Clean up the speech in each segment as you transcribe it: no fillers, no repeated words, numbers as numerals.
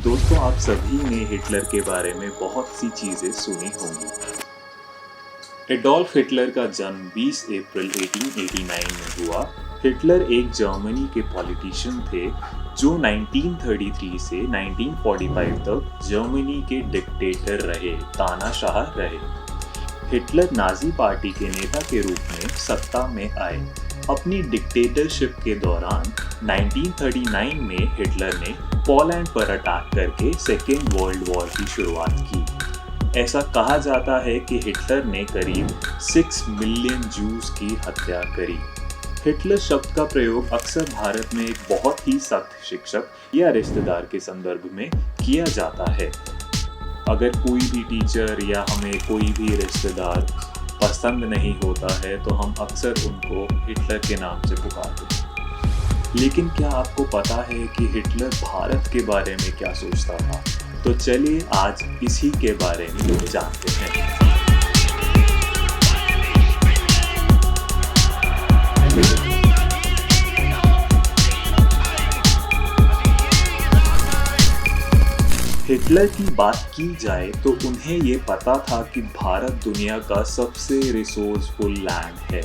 दोस्तों, आप सभी ने हिटलर के बारे में बहुत सी चीज़ें सुनी होंगी। एडोल्फ हिटलर का जन्म 20 अप्रैल 1889 में हुआ। हिटलर एक जर्मनी के पॉलिटिशियन थे जो 1933 से 1945 तक जर्मनी के डिक्टेटर रहे, तानाशाह रहे। हिटलर नाजी पार्टी के नेता के रूप में सत्ता में आए। अपनी डिक्टेटरशिप के दौरान 1939 में हिटलर ने पोलैंड पर अटैक करके सेकेंड वर्ल्ड वॉर की शुरुआत की। ऐसा कहा जाता है कि हिटलर ने करीब 6 मिलियन जूस की हत्या करी। हिटलर शब्द का प्रयोग अक्सर भारत में एक बहुत ही सख्त शिक्षक या रिश्तेदार के संदर्भ में किया जाता है। अगर कोई भी टीचर या हमें कोई भी रिश्तेदार पसंद नहीं होता है तो हम अक्सर उनको हिटलर के नाम से पुकारते हैं। लेकिन क्या आपको पता है कि हिटलर भारत के बारे में क्या सोचता था? तो चलिए आज इसी के बारे में जानते हैं। हिटलर की बात की जाए तो उन्हें ये पता था कि भारत दुनिया का सबसे रिसोर्सफुल लैंड है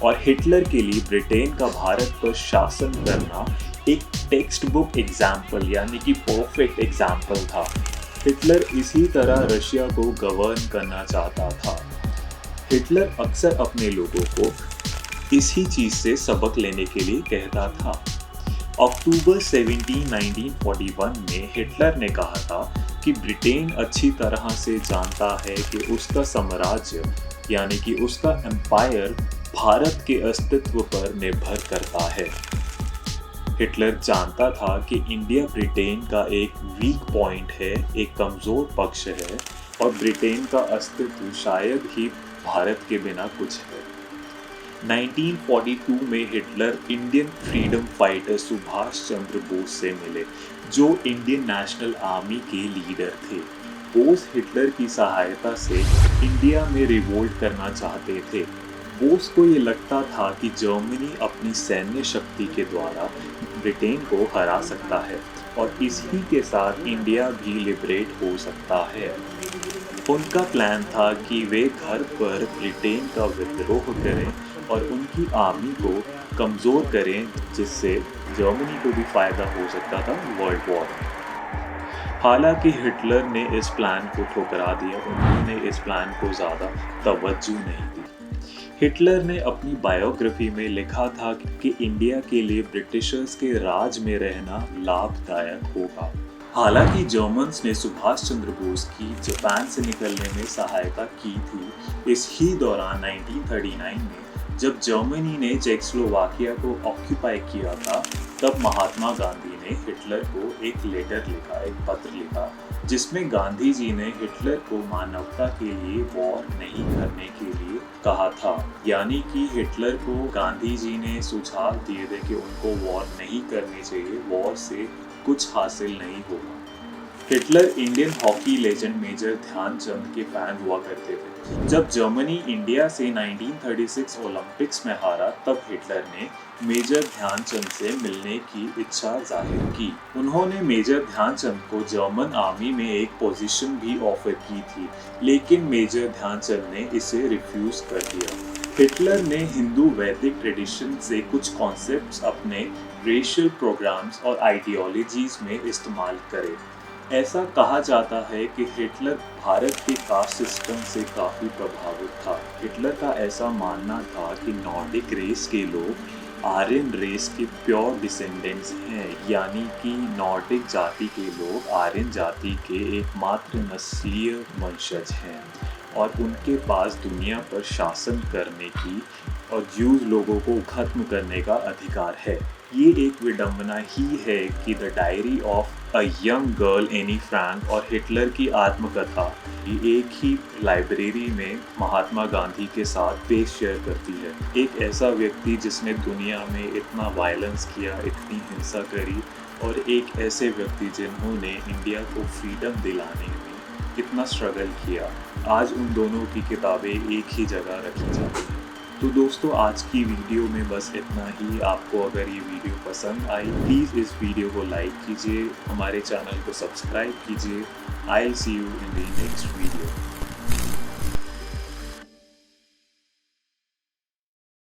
और हिटलर के लिए ब्रिटेन का भारत पर शासन करना एक टेक्स्ट बुक एग्जाम्पल यानी कि परफेक्ट एग्जाम्पल था। हिटलर इसी तरह रशिया को गवर्न करना चाहता था। हिटलर अक्सर अपने लोगों को इसी चीज़ से सबक लेने के लिए कहता था। अक्टूबर 17, 1941 में हिटलर ने कहा था कि ब्रिटेन अच्छी तरह से जानता है कि उसका साम्राज्य यानी कि उसका एम्पायर भारत के अस्तित्व पर निर्भर करता है। हिटलर जानता था कि इंडिया ब्रिटेन का एक वीक पॉइंट है, एक कमज़ोर पक्ष है और ब्रिटेन का अस्तित्व शायद ही भारत के बिना कुछ है। 1942 में Hitler Indian freedom fighter Subhash Chandra Bose से मिले, जो इंडियन नेशनल आर्मी के लीडर थे। बोस हिटलर की सहायता से इंडिया में रिवोल्ट करना चाहते थे। बोस को ये लगता था कि जर्मनी अपनी सैन्य शक्ति के द्वारा ब्रिटेन को हरा सकता है और इसी के साथ इंडिया भी लिबरेट हो सकता है। उनका प्लान था कि वे घर पर ब्रिटेन का विद्रोह करें और उनकी आर्मी को कमज़ोर करें, जिससे जर्मनी को भी फ़ायदा हो सकता था वर्ल्ड वॉर। हालांकि हिटलर ने इस प्लान को ठुकरा दिया, उन्होंने इस प्लान को ज़्यादा तवज्जो नहीं दी। हिटलर ने अपनी बायोग्राफी में लिखा था कि इंडिया के लिए ब्रिटिशर्स के राज में रहना लाभदायक होगा। हालांकि जर्मन्स ने सुभाष चंद्र बोस की जापान से निकलने में सहायता की थी। इस ही दौरान 1939 में जब जर्मनी ने चेकोस्लोवाकिया को ऑक्यूपाई किया था, तब महात्मा गांधी ने हिटलर को एक लेटर लिखा, एक पत्र लिखा, जिसमें गांधी जी ने हिटलर को मानवता के लिए वॉर नहीं करने के लिए कहा था। यानी कि हिटलर को गांधी जी ने सुझाव दिए थे कि उनको वॉर नहीं करनी चाहिए, वॉर से कुछ हासिल नहीं होगा। Hitler Indian hockey legend major Dhyanchand के फैन हुआ करते थे। जब जर्मनी इंडिया से 1936 ओलंपिक्स में हारा, तब हिटलर ने मेजर ध्यानचंद से मिलने की इच्छा जाहिर की। उन्होंने मेजर ध्यानचंद को जर्मन आर्मी में एक पोजीशन भी ऑफर की थी, लेकिन मेजर ध्यानचंद ने इसे रिफ्यूज कर दिया। हिटलर ने हिंदू वैदिक ट्रेडिशन से कुछ कॉन्सेप्ट्स अपने रेशियल प्रोग्राम्स और आइडियोलॉजीज में इस्तेमाल करे। ऐसा कहा जाता है कि हिटलर भारत के कास्ट सिस्टम से काफ़ी प्रभावित था। हिटलर का ऐसा मानना था कि नॉर्डिक रेस के लोग आर्यन रेस के प्योर डिसेंडेंट्स हैं, यानी कि नॉर्डिक जाति के लोग आर्यन जाति के एकमात्र नस्लीय वंशज हैं और उनके पास दुनिया पर शासन करने की और ज्यूज लोगों को खत्म करने का अधिकार है। ये एक विडंबना ही है कि the diary of a young girl Anne Frank और हिटलर की आत्मकथा एक ही लाइब्रेरी में महात्मा गांधी के साथ पेज शेयर करती है। एक ऐसा व्यक्ति जिसने दुनिया में इतना वायलेंस किया, इतनी हिंसा करी, और एक ऐसे व्यक्ति जिन्होंने इंडिया को फ्रीडम दिलाने में इतना स्ट्रगल किया। आज उन दोनों की किताबें एक ही जगह रखी जाती हैं। तो दोस्तों आज की वीडियो में बस इतना ही। आपको अगर ये वीडियो पसंद आई प्लीज़ इस वीडियो को लाइक कीजिए, हमारे चैनल को सब्सक्राइब कीजिए। I will see you in the next video.